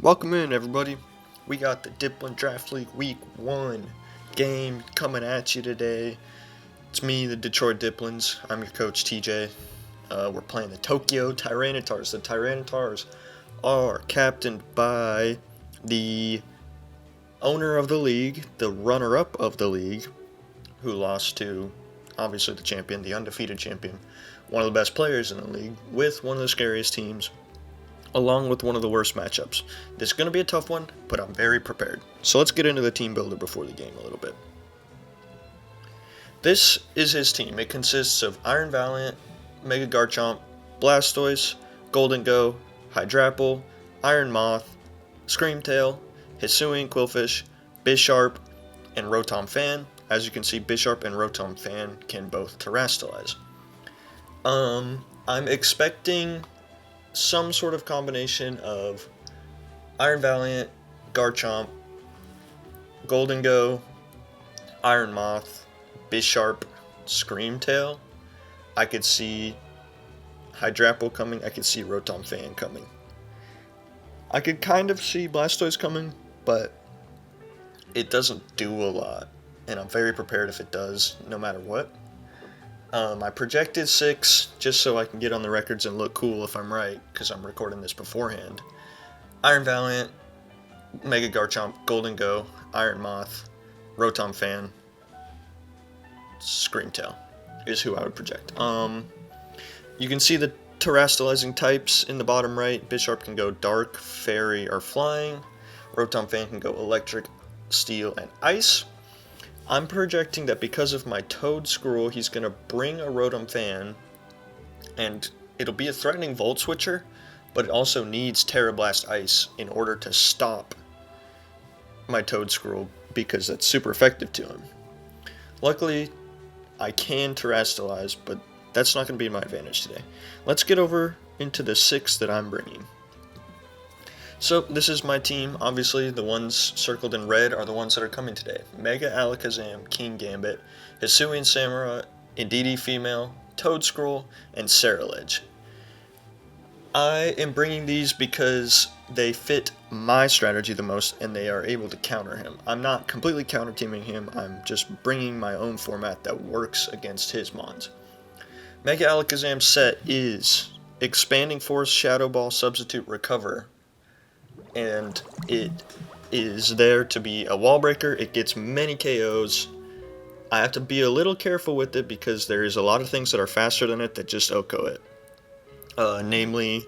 Welcome in, everybody. We got the Dipplin Draft League Week 1 game coming at you today. It's me, the Detroit Dipplins. I'm your coach, TJ. We're playing the Tokyo Tyranitars. The Tyranitars are captained by the owner of the league, the runner-up of the league, who lost to, obviously, the champion, the undefeated champion, one of the best players in the league, with one of the scariest teams, along with one of the worst matchups. This is going to be a tough one, but I'm very prepared. So let's get into the team builder before the game a little bit. This is his team. It consists of Iron Valiant, Mega Garchomp, Blastoise, Golden Go, Hydrapple, Iron Moth, Screamtail, Hisuian Quillfish, Bisharp, and Rotom Fan. As you can see, Bisharp and Rotom Fan can both terrestrialize. I'm expecting some sort of combination of Iron Valiant, Garchomp, Golden Go, Iron Moth, Bisharp, Screamtail. I could see Hydrapple coming. I could see Rotom Fan coming. I could kind of see Blastoise coming, but it doesn't do a lot, and I'm very prepared if it does, no matter what. I projected 6, just so I can get on the records and look cool if I'm right, because I'm recording this beforehand. Iron Valiant, Mega Garchomp, Golden Go, Iron Moth, Rotom Fan, Screamtail is who I would project. You can see the terrestrializing types in the bottom right. Bisharp can go Dark, Fairy, or Flying. Rotom Fan can go Electric, Steel, and Ice. I'm projecting that because of my Toad Scroll, he's going to bring a Rotom Fan, and it'll be a threatening Volt Switcher, but it also needs Terra Blast Ice in order to stop my Toad Scroll, because that's super effective to him. Luckily, I can terrestrialize, but that's not going to be my advantage today. Let's get over into the 6 that I'm bringing. So, this is my team. Obviously, the ones circled in red are the ones that are coming today. Mega Alakazam, King Gambit, Hisuian Samurott, Indeedee Female, Toad Scroll, and Ceruledge. I am bringing these because they fit my strategy the most, and they are able to counter him. I'm not completely counter-teaming him, I'm just bringing my own format that works against his mons. Mega Alakazam set is Expanding Force, Shadow Ball, Substitute, Recover, and it is there to be a wall breaker. It gets many KOs. I have to be a little careful with it because there is a lot of things that are faster than it that just OHKO it. Namely,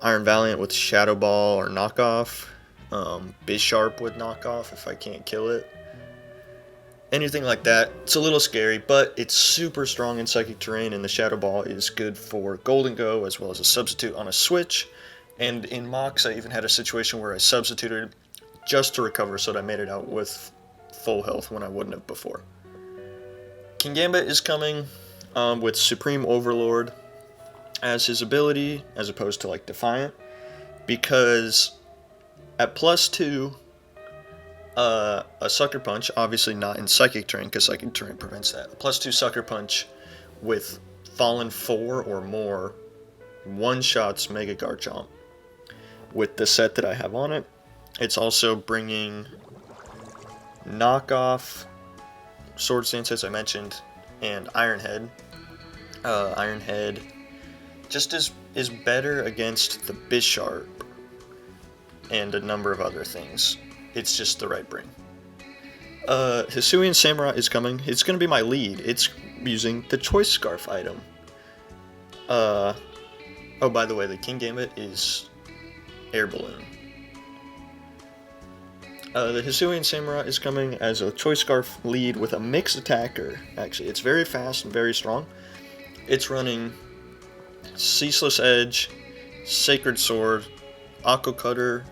Iron Valiant with Shadow Ball or Knockoff, Bisharp with Knockoff if I can't kill it. Anything like that. It's a little scary, but it's super strong in Psychic Terrain, and the Shadow Ball is good for Golden Go as well as a substitute on a switch. And in mocks, I even had a situation where I substituted just to recover so that I made it out with full health when I wouldn't have before. King Gambit is coming with Supreme Overlord as his ability, as opposed to like Defiant, because at +2, a Sucker Punch, obviously not in Psychic Terrain because Psychic Terrain prevents that. A +2 Sucker Punch with Fallen 4 or more one-shots Mega Garchomp. With the set that I have on it, it's also bringing Knockoff, Swords Dance as I mentioned, and Iron Head. Iron Head just is better against the Bisharp and a number of other things. It's just the right bring. Hisuian Samurott is coming. It's going to be my lead. It's using the Choice Scarf item. Oh, by the way, the King Gambit is Air Balloon. The Hisuian Samurott is coming as a Choice Scarf lead with a mixed attacker. Actually, it's very fast and very strong. It's running Ceaseless Edge, Sacred Sword, Aqua Cutter,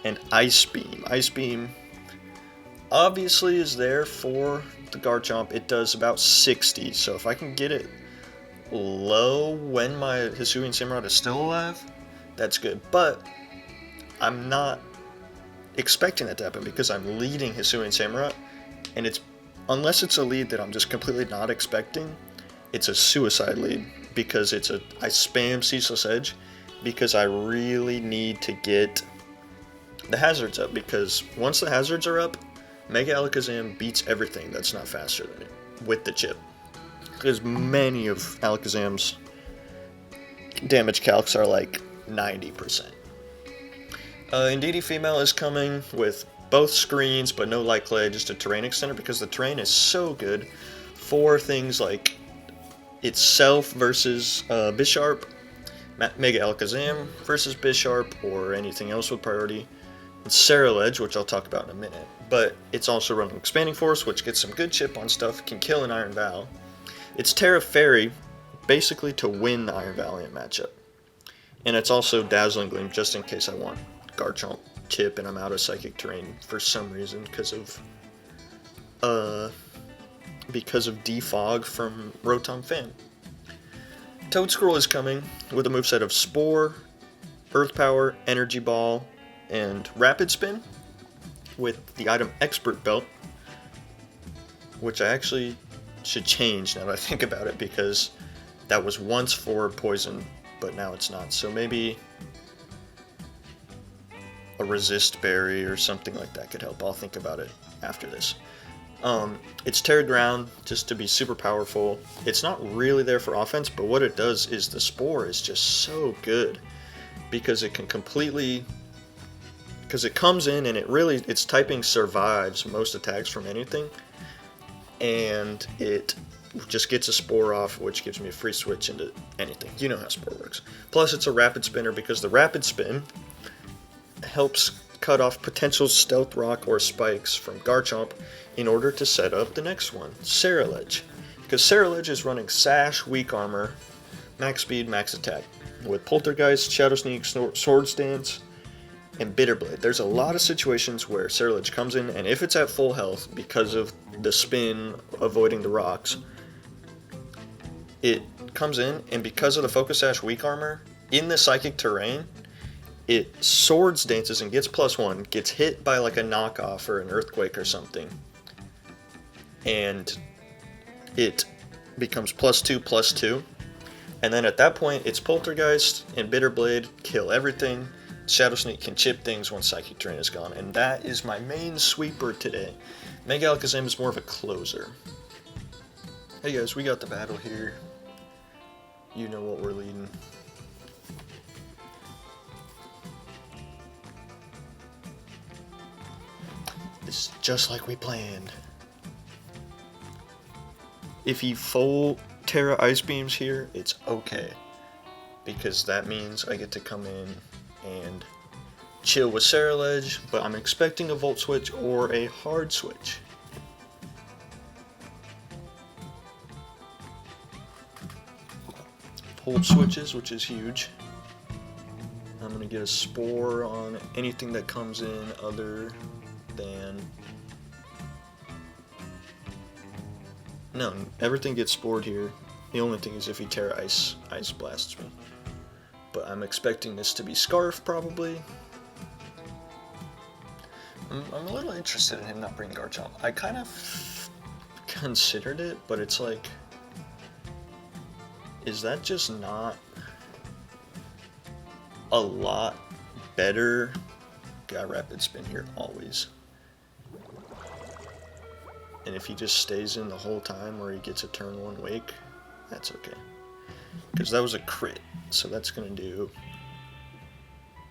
and Ice Beam. Ice Beam obviously is there for the Garchomp. It does about 60, so if I can get it low when my Hisuian Samurott is still alive, that's good. But I'm not expecting that to happen because I'm leading Hisuian Samurott, and unless it's a lead that I'm just completely not expecting, it's a suicide lead because I spam Ceaseless Edge because I really need to get the hazards up, because once the hazards are up, Mega Alakazam beats everything that's not faster than it with the chip. Because many of Alakazam's damage calcs are like 90%. Indeedee Female is coming with both screens, but no Light Clay, just a terrain extender, because the terrain is so good for things like itself versus Bisharp, Mega Alakazam versus Bisharp, or anything else with priority. It's Ceruledge, which I'll talk about in a minute, but it's also running Expanding Force, which gets some good chip on stuff, can kill an Iron Val. It's Terra Fairy, basically to win the Iron Valiant matchup. And it's also Dazzling Gleam, just in case I want Garchomp chip and I'm out of Psychic Terrain for some reason, because of Defog from Rotom Fan. Toadscroll is coming with a moveset of Spore, Earth Power, Energy Ball, and Rapid Spin with the item Expert Belt, which I actually should change now that I think about it, because that was once for Poison, but now it's not. So maybe a Resist Berry or something like that could help. I'll think about it after this. It's Terra Ground, just to be super powerful. It's not really there for offense, but what it does is the Spore is just so good, because it can completely, because it comes in and its typing survives most attacks from anything, and it just gets a Spore off, which gives me a free switch into anything. You know how Spore works. Plus it's a Rapid Spinner, because the Rapid Spin helps cut off potential Stealth Rock or Spikes from Garchomp in order to set up the next one, Ceruledge. Because Ceruledge is running Sash, Weak Armor, Max Speed, Max Attack, with Poltergeist, Shadow Sneak, Swords Dance, and Bitter Blade. There's a lot of situations where Ceruledge comes in, and if it's at full health because of the spin avoiding the rocks, it comes in, and because of the Focus Sash Weak Armor, in the Psychic Terrain, it Swords Dances and gets +1, gets hit by like a knockoff or an Earthquake or something, and it becomes +2/+2, and then at that point it's Poltergeist and Bitter Blade kill everything. Shadow Sneak can chip things once Psychic Terrain is gone, and that is my main sweeper today. Mega Alakazam is more of a closer. Hey guys, we got the battle here. You know what we're leading. It's just like we planned. If he full Terra Ice Beams here, it's okay, because that means I get to come in and chill with Ceruledge, but I'm expecting a Volt Switch or a Hard Switch. Hold switches, which is huge. I'm going to get a Spore on anything that comes in other than... No, everything gets spored here. The only thing is if he Terra Ice blasts me. But I'm expecting this to be Scarf, probably. I'm a little interested in him not bringing Garchomp. I kind of considered it, but it's like... Is that just not a lot better? Got Rapid Spin here, always. And if he just stays in the whole time where he gets a turn 1 wake, that's okay. Because that was a crit, so that's going to do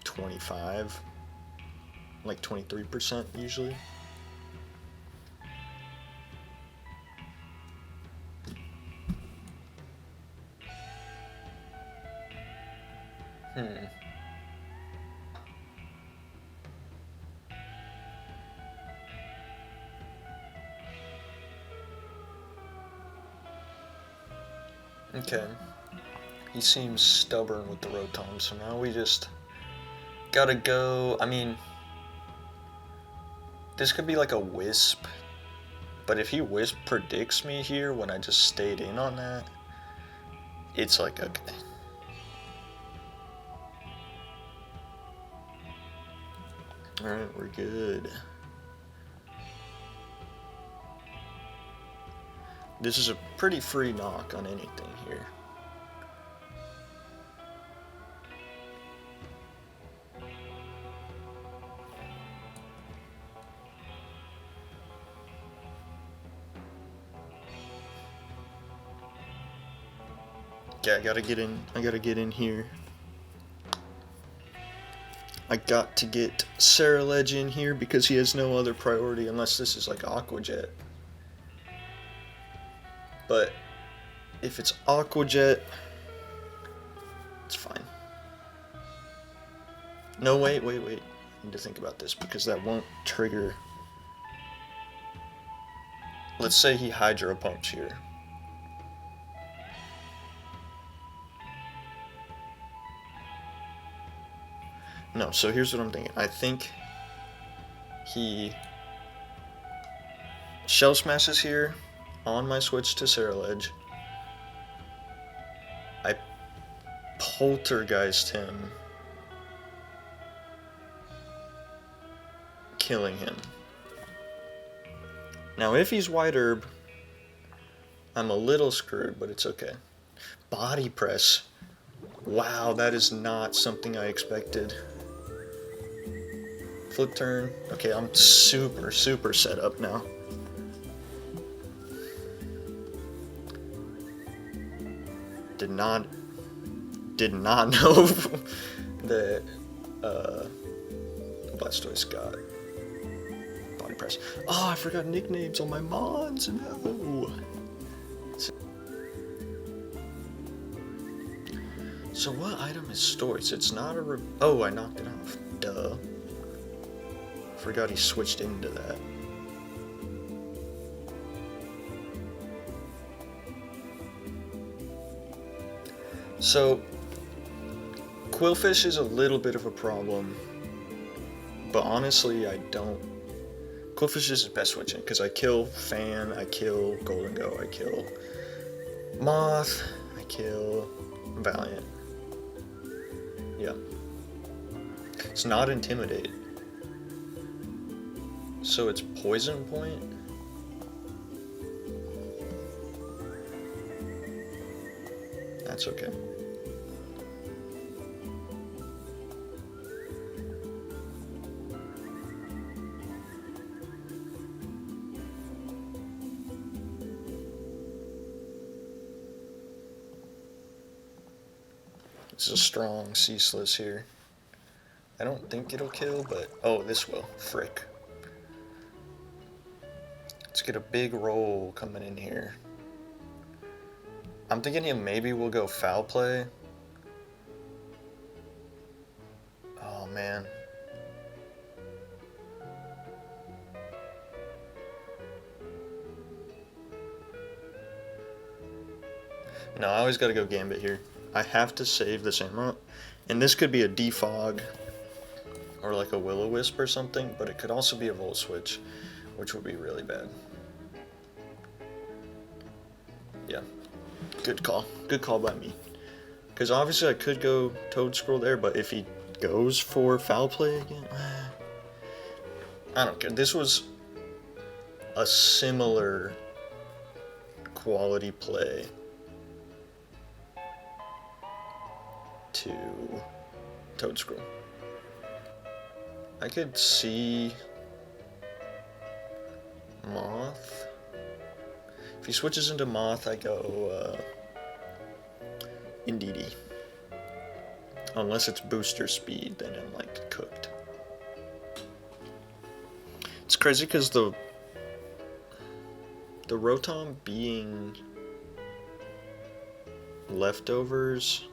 25, like 23% usually. Okay. He seems stubborn with the Rotom, so now we just gotta go. I mean, this could be like a Wisp, but if he Wisp predicts me here when I just stayed in on that, it's like, okay. Alright, we're good. This is a pretty free knock on anything here. Okay, I gotta get in here. I got to get Saraledge in here because he has no other priority unless this is like Aqua Jet. But if it's Aqua Jet, it's fine. No, wait. I need to think about this because that won't trigger. Let's say he Hydro Pumps here. No, so here's what I'm thinking. I think he Shell Smashes here on my switch to Saraledge. I Poltergeist him, killing him. Now if he's White Herb, I'm a little screwed, but it's okay. Body Press. Wow, that is not something I expected. Flip turn. Okay, I'm super set up now. Did not know that Blastoise got Body Press. Oh, I forgot nicknames on my Mons. No. So what item is Stories? It's not a oh, I knocked it off. Duh. Forgot he switched into that. So Quillfish is a little bit of a problem, but honestly I don't. Quillfish is his best switching because I kill Fan, I kill Golden Go, I kill Moth, I kill Valiant. Yeah. It's not Intimidate. So it's Poison Point? That's okay. This is a strong Ceaseless here. I don't think it'll kill, but oh, this will. Frick. Let's get a big roll coming in here. I'm thinking he maybe will go Foul Play. Oh man. No, I always gotta go Gambit here. I have to save this Amarant. And this could be a Defog or like a Will-O-Wisp or something, but it could also be a Volt Switch, which would be really bad. Yeah, good call. Good call by me. Because obviously I could go Toad Scroll there, but if he goes for Foul Play again, I don't care. This was a similar quality play to Toad Scroll. I could see Moth. If he switches into Moth, I go Indeedee. Unless it's booster speed, then I'm like cooked. It's crazy because the Rotom being leftovers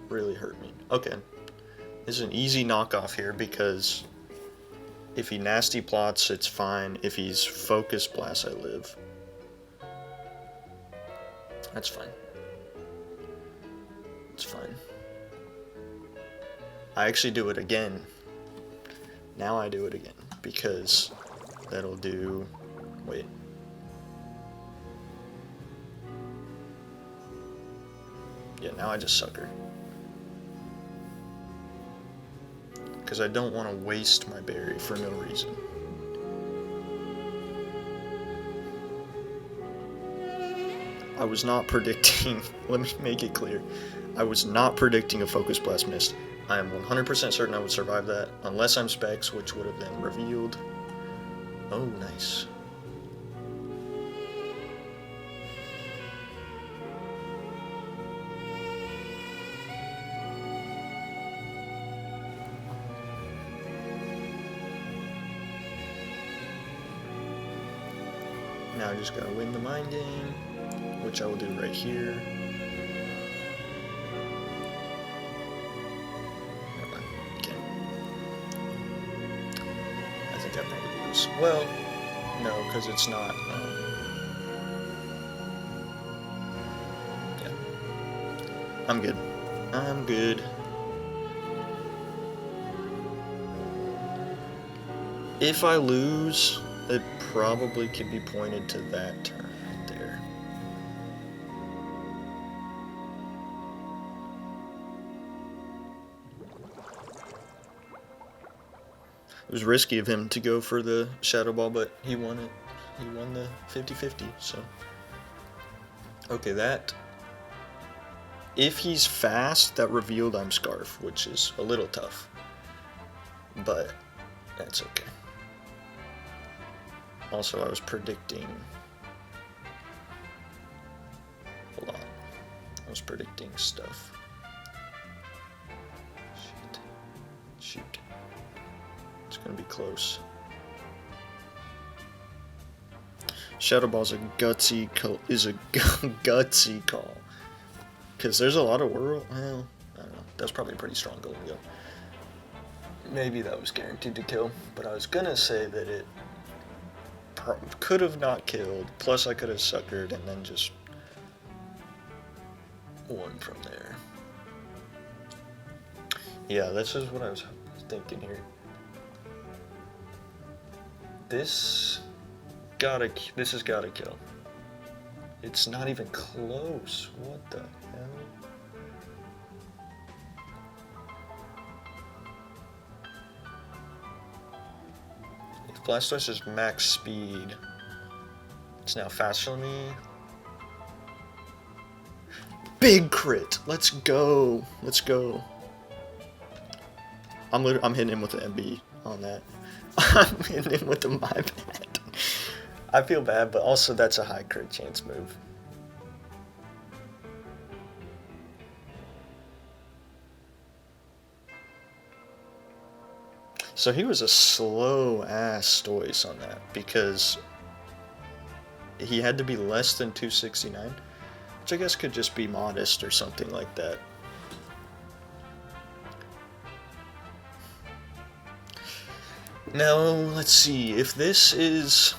really hurt me. Okay. This is an easy knockoff here because if he Nasty Plots, it's fine. If he's Focus Blast, I live. That's fine. It's fine. I actually do it again. Now I do it again because that'll do... Wait. Yeah, now I just sucker. Because I don't want to waste my berry for no reason. I was not predicting, let me make it clear, I was not predicting a Focus Blast Mist. I am 100% certain I would survive that, unless I'm Specs, which would have been revealed. Oh, nice. Now I just gotta win the mind game, which I will do right here. Never mind. Okay. I think I probably lose. Well, no, because it's not. Yeah. I'm good. I'm good. If I lose, it probably could be pointed to that turn right there. It was risky of him to go for the Shadow Ball, but he won it. He won the 50-50, so. Okay, that. If he's fast, that revealed I'm Scarf, which is a little tough. But that's okay. Also, I was predicting a lot. I was predicting stuff. Shoot. It's gonna be close. Shadow Ball's a gutsy call. Gutsy call. Because there's a lot of world. Well, I don't know. That's probably a pretty strong goal to go. Maybe that was guaranteed to kill, but I was gonna say that it could have not killed. Plus, I could have suckered and then just won from there. Yeah, this is what I was thinking here. This has gotta kill. It's not even close. What the hell? If Blastoise is max speed, it's now faster than me. Big crit! Let's go! Let's go. I'm hitting him with the MB on that. I'm hitting him with the my bad. I feel bad, but also that's a high crit chance move. So he was a slow ass Stoice on that because he had to be less than 269, which I guess could just be modest or something like that. Now, let's see, if this is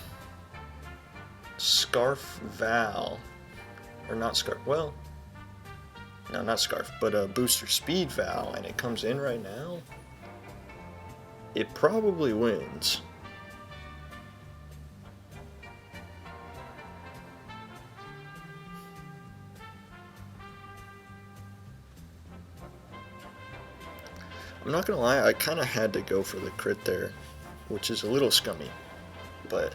Scarf Val, or not Scarf, well, no, not Scarf, but Booster Speed Val, and it comes in right now, it probably wins. I'm not gonna lie, I kind of had to go for the crit there, which is a little scummy, but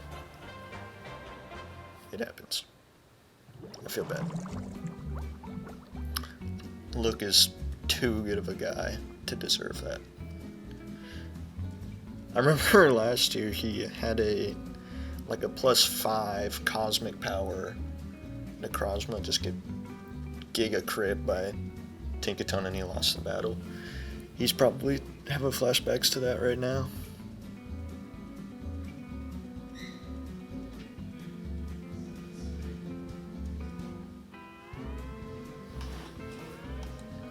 it happens. I feel bad. Luke is too good of a guy to deserve that. I remember last year he had a +5 cosmic power Necrozma just get giga crit by Tinkaton and he lost the battle. He's probably having flashbacks to that right now.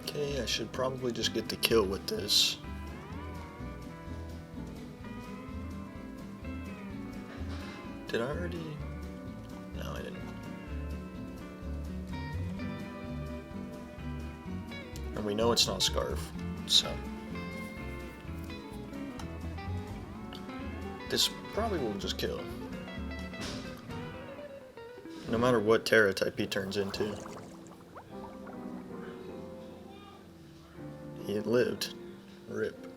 Okay, I should probably just get the kill with this. Did I already? No, I didn't. And we know it's not Scarf, so. This probably will just kill. No matter what Terra type he turns into. He lived. Rip.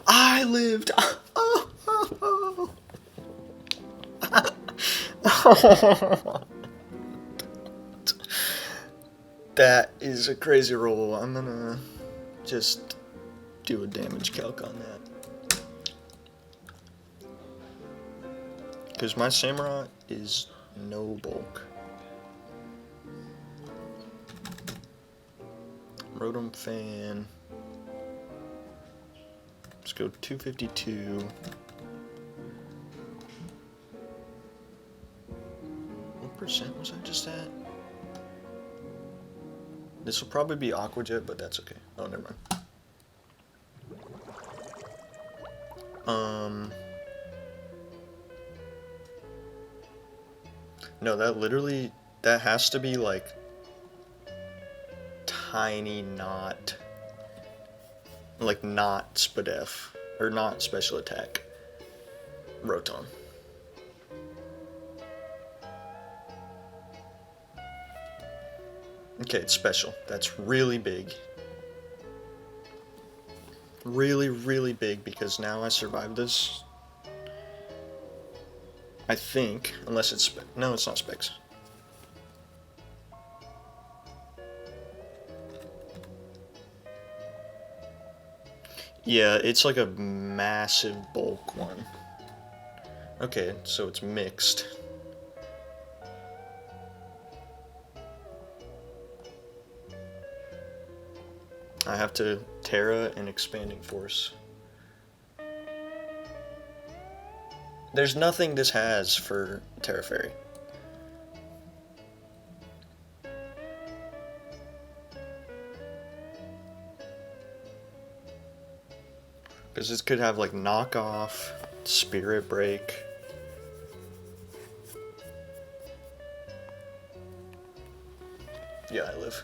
I lived! Oh, oh, oh. That is a crazy roll. I'm gonna just do a damage calc on that. Because my Samurott is no bulk. Rotom Fan. Let's go 252. percent was I just at? This will probably be Aqua Jet, but that's okay. Oh, never mind. No, that has to be like tiny not Spadef, or not special attack Rotom. Okay, it's special. That's really big. Really, really big, because now I survived this. I think, unless it's no, it's not specs. Yeah, it's like a massive bulk one. Okay, so it's mixed. I have to Terra and Expanding Force. There's nothing this has for Terra Fairy. Because this could have like knockoff, Spirit Break. Yeah, I live.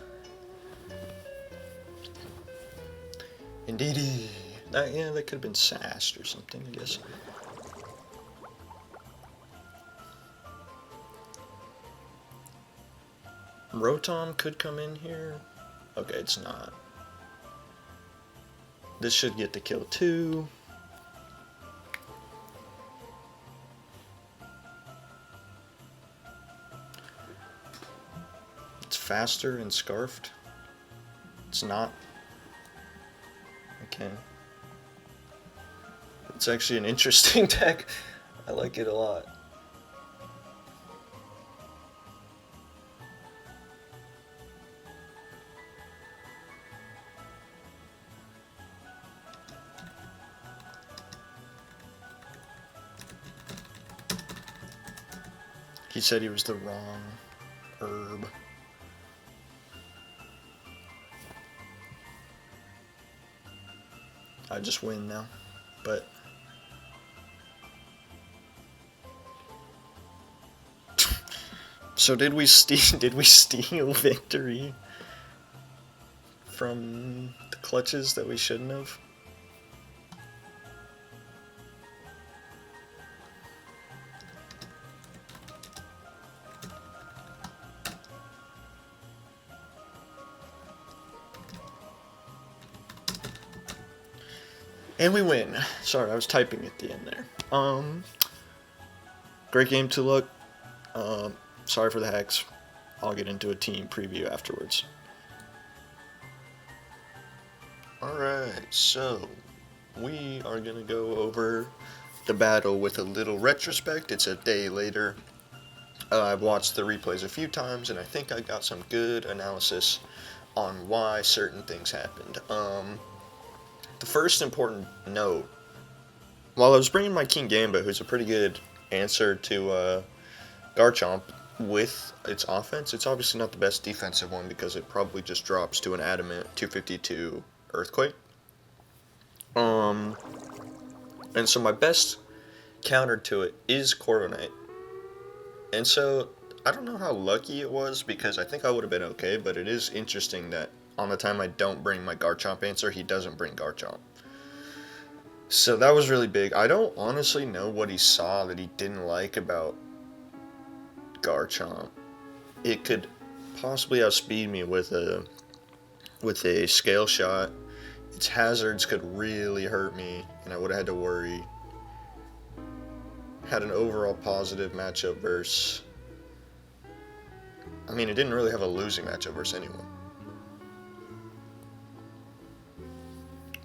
Indeedy. Yeah, that could have been Sassed or something, I guess. Rotom could come in here. Okay, it's not. This should get to kill 2. It's faster and scarfed. It's not. Okay. It's actually an interesting deck. I like it a lot. He said he was the wrong herb. I just win now, but so did we steal victory from the clutches that we shouldn't have? And we win. Sorry, I was typing at the end there. Great game, Tuluk. Sorry for the hacks. I'll get into a team preview afterwards. Alright, so we are going to go over the battle with a little retrospect. It's a day later. I've watched the replays a few times, and I think I got some good analysis on why certain things happened. The first important note, while I was bringing my King Gambit, who's a pretty good answer to Garchomp with its offense, it's obviously not the best defensive one because it probably just drops to an Adamant 252 Earthquake. And so my best counter to it is Corviknight. And so I don't know how lucky it was, because I think I would have been okay, but it is interesting that on the time I don't bring my Garchomp answer, he doesn't bring Garchomp. So that was really big. I don't honestly know what he saw that he didn't like about Garchomp. It could possibly outspeed me with a scale shot. Its hazards could really hurt me, and I would have had to worry. Had an overall positive matchup versus... I mean, it didn't really have a losing matchup versus anyone.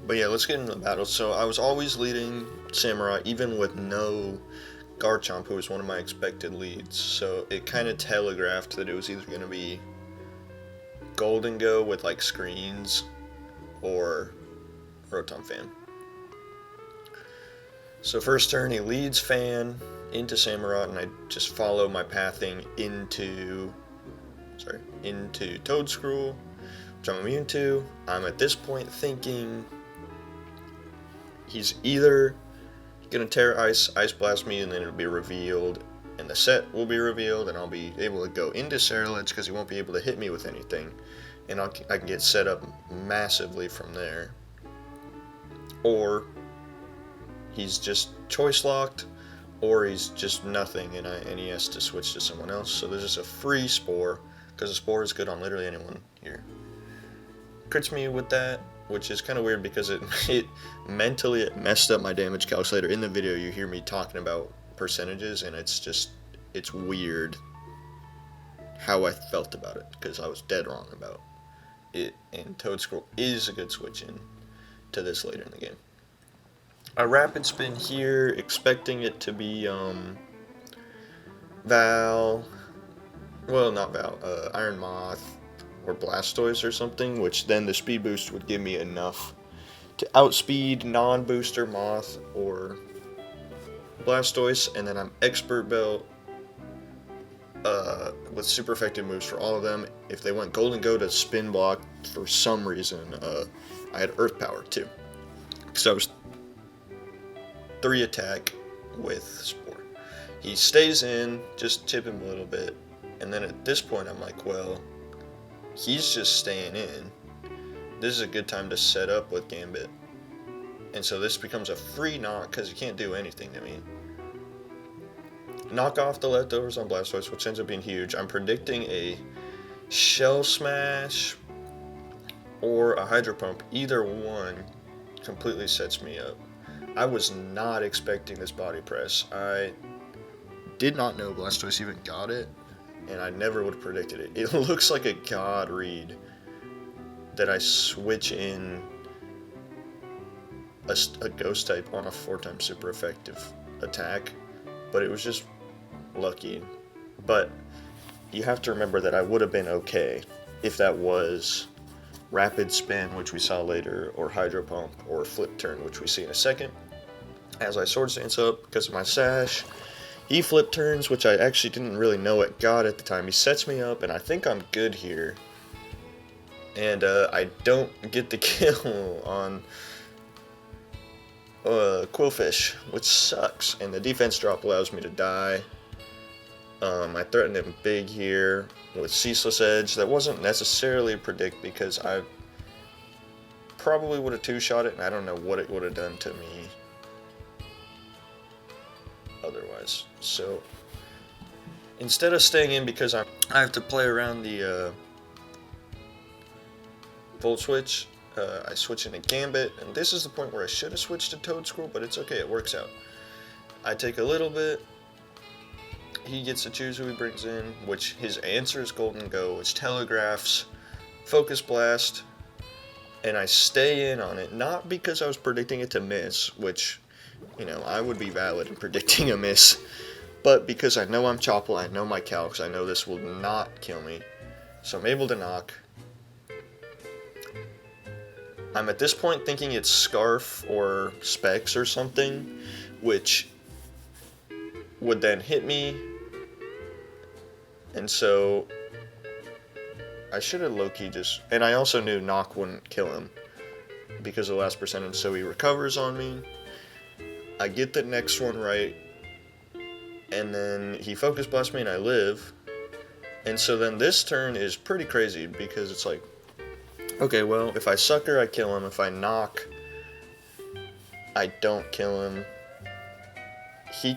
But yeah, let's get into the battle. So I was always leading Samurai, even with no Garchomp, who was one of my expected leads. So it kind of telegraphed that it was either going to be Golden Go with like screens or Rotom Fan. So first turn, he leads Fan into Samurott, and I just follow my pathing into Toadscruel, which I'm immune to. I'm at this point thinking he's either gonna Terra Ice Blast me, and then it'll be revealed, and the set will be revealed, and I'll be able to go into Ceruledge because he won't be able to hit me with anything, and I can get set up massively from there. Or he's just choice locked, or he's just nothing, and he has to switch to someone else. So there's just a free Spore, because a Spore is good on literally anyone here. Crits me with that, which is kind of weird because it mentally messed up my damage calculator. In the video, you hear me talking about percentages, and it's weird how I felt about it, because I was dead wrong about it, and Toadscruel is a good switch in to this later in the game. A Rapid Spin here, expecting it to be Iron Moth or Blastoise or something, which then the speed boost would give me enough to outspeed non-booster Moth or Blastoise, and then I'm Expert Belt with super effective moves for all of them. If they went Golden Go to Spin Block for some reason, I had Earth Power too, because I was 3 attack with Spore. He stays in, just tip him a little bit, and then at this point I'm like, well, he's just staying in. This is a good time to set up with Gambit. And so this becomes a free knock because he can't do anything to me. Knock off the leftovers on Blastoise, which ends up being huge. I'm predicting a Shell Smash or a Hydro Pump. Either one completely sets me up. I was not expecting this Body Press. I did not know Blastoise even got it, and I never would have predicted it. It looks like a god read that I switch in a Ghost type on a 4-time super effective attack, but it was just lucky. But you have to remember that I would have been okay if that was Rapid Spin, which we saw later, or Hydro Pump, or Flip Turn, which we see in a second. As I Sword Stance up, because of my Sash, he Flip Turns, which I actually didn't really know what got at the time. He sets me up, and I think I'm good here. And I don't get the kill on Quillfish, which sucks. And the defense drop allows me to die. I threatened him big here with Ceaseless Edge. That wasn't necessarily a predict, because I probably would have two-shot it, and I don't know what it would have done to me otherwise. So instead of staying in, because I have to play around the Volt Switch, I switch into Gambit, and this is the point where I should have switched to Toadscruel, but it's okay, it works out. I take a little bit, he gets to choose who he brings in, which his answer is Golden Go, which telegraphs Focus Blast, and I stay in on it, not because I was predicting it to miss, which, you know, I would be valid in predicting a miss, but because I know I'm Chople, I know my calcs, I know this will not kill me, so I'm able to knock. I'm at this point thinking it's Scarf or Specs or something, which would then hit me, and so I should have low-key just, and I also knew Knock wouldn't kill him because of the last percentage, so he recovers on me. I get the next one right, and then he Focus Blasts me and I live, and so then this turn is pretty crazy, because it's like, okay, well, if I Sucker, I kill him. If I Knock, I don't kill him. He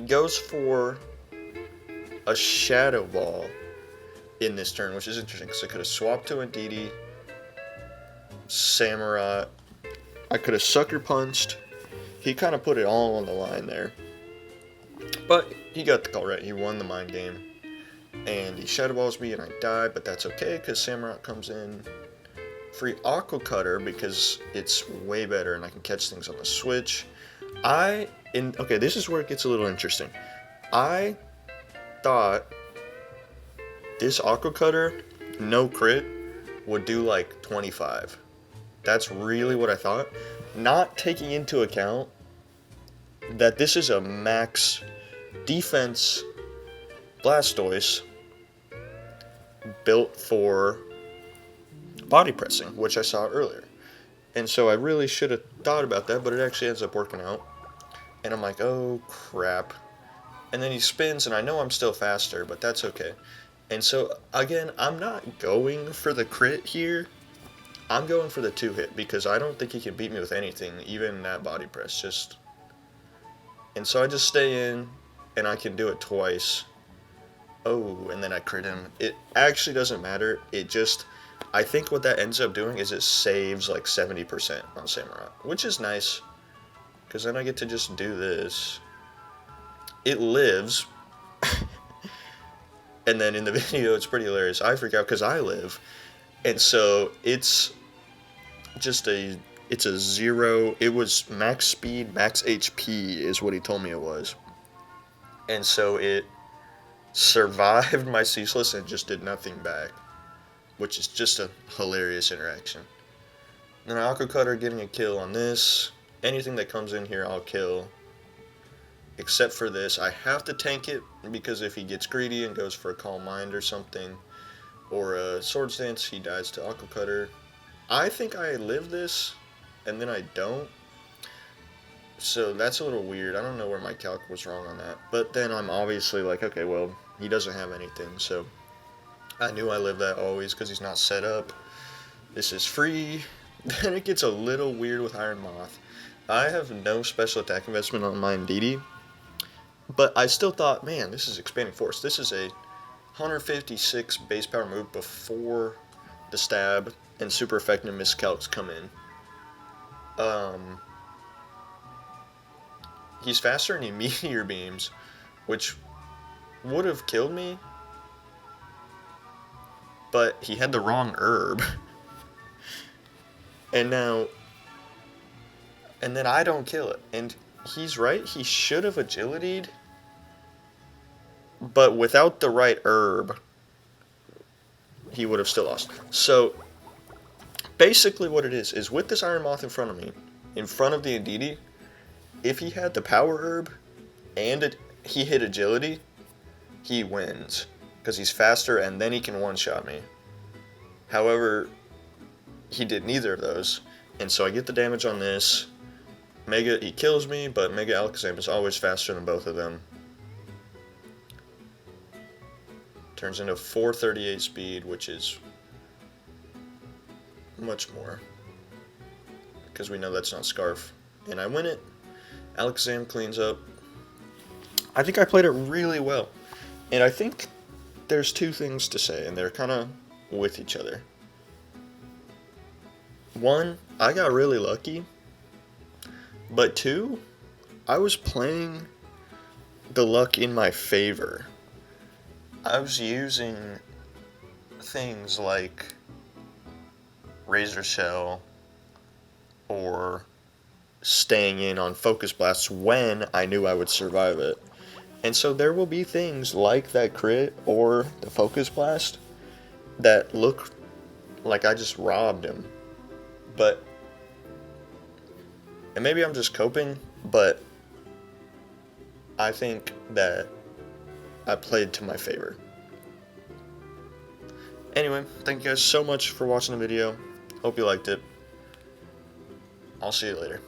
goes for a Shadow Ball in this turn, which is interesting, because I could have swapped to Indeedee, Samurott, I could have Sucker Punched. He kind of put it all on the line there. But he got the call right. He won the mind game. And he Shadow Balls me and I die, but that's okay, because Samurott comes in. Free Aqua Cutter, because it's way better and I can catch things on the switch. Okay, this is where it gets a little interesting. I thought this Aqua Cutter, no crit, would do like 25. That's really what I thought. Not taking into account that this is a max defense Blastoise built for body pressing, which I saw earlier. And so I really should have thought about that, but it actually ends up working out. And I'm like, oh crap. And then he spins, and I know I'm still faster, but that's okay. And so, again, I'm not going for the crit here. I'm going for the 2-hit, because I don't think he can beat me with anything, even that body press. And so I just stay in, and I can do it twice. Oh, and then I crit him. It actually doesn't matter. I think what that ends up doing is it saves like 70% on Samurai, which is nice, because then I get to just do this. It lives, and then in the video it's pretty hilarious. I freak out because I live, and so it's a 0. It was max speed, max HP is what he told me it was, and so it survived my ceaseless and just did nothing back, which is just a hilarious interaction. Then Aqua Cutter getting a kill on this. Anything that comes in here I'll kill, except for this. I have to tank it, because if he gets greedy and goes for a Calm Mind or something, or a Swords Dance, he dies to Aqua Cutter. I think I live this, and then I don't. So that's a little weird. I don't know where my calc was wrong on that. But then I'm obviously like, okay, well, he doesn't have anything, so I knew I lived that always because he's not set up. This is free. Then it gets a little weird with Iron Moth. I have no special attack investment on my DD, but I still thought, man, this is Expanding Force. This is a 156 base power move before the stab and super effective miscalcs come in. He's faster and he Meteor Beams, which would have killed me, but he had the wrong herb. And then I don't kill it. And he's right, he should have agility'd, but without the right herb, he would have still lost. So, basically what it is with this Iron Moth in front of me, in front of the Indeedee, if he had the power herb and he hit agility, he wins, because he's faster and then he can one-shot me. However, he did neither of those, and so I get the damage on this. He kills me, but Mega Alakazam is always faster than both of them. Turns into 438 speed, which is much more, because we know that's not Scarf. And I win it. Alakazam cleans up. I think I played it really well. And I think there's two things to say, and they're kind of with each other. One, I got really lucky. But two, I was playing the luck in my favor. I was using things like Razor Shell or staying in on Focus Blasts when I knew I would survive it. And so there will be things like that crit or the Focus Blast that look like I just robbed him. And maybe I'm just coping, but I think that I played to my favor. Anyway, thank you guys so much for watching the video. Hope you liked it. I'll see you later.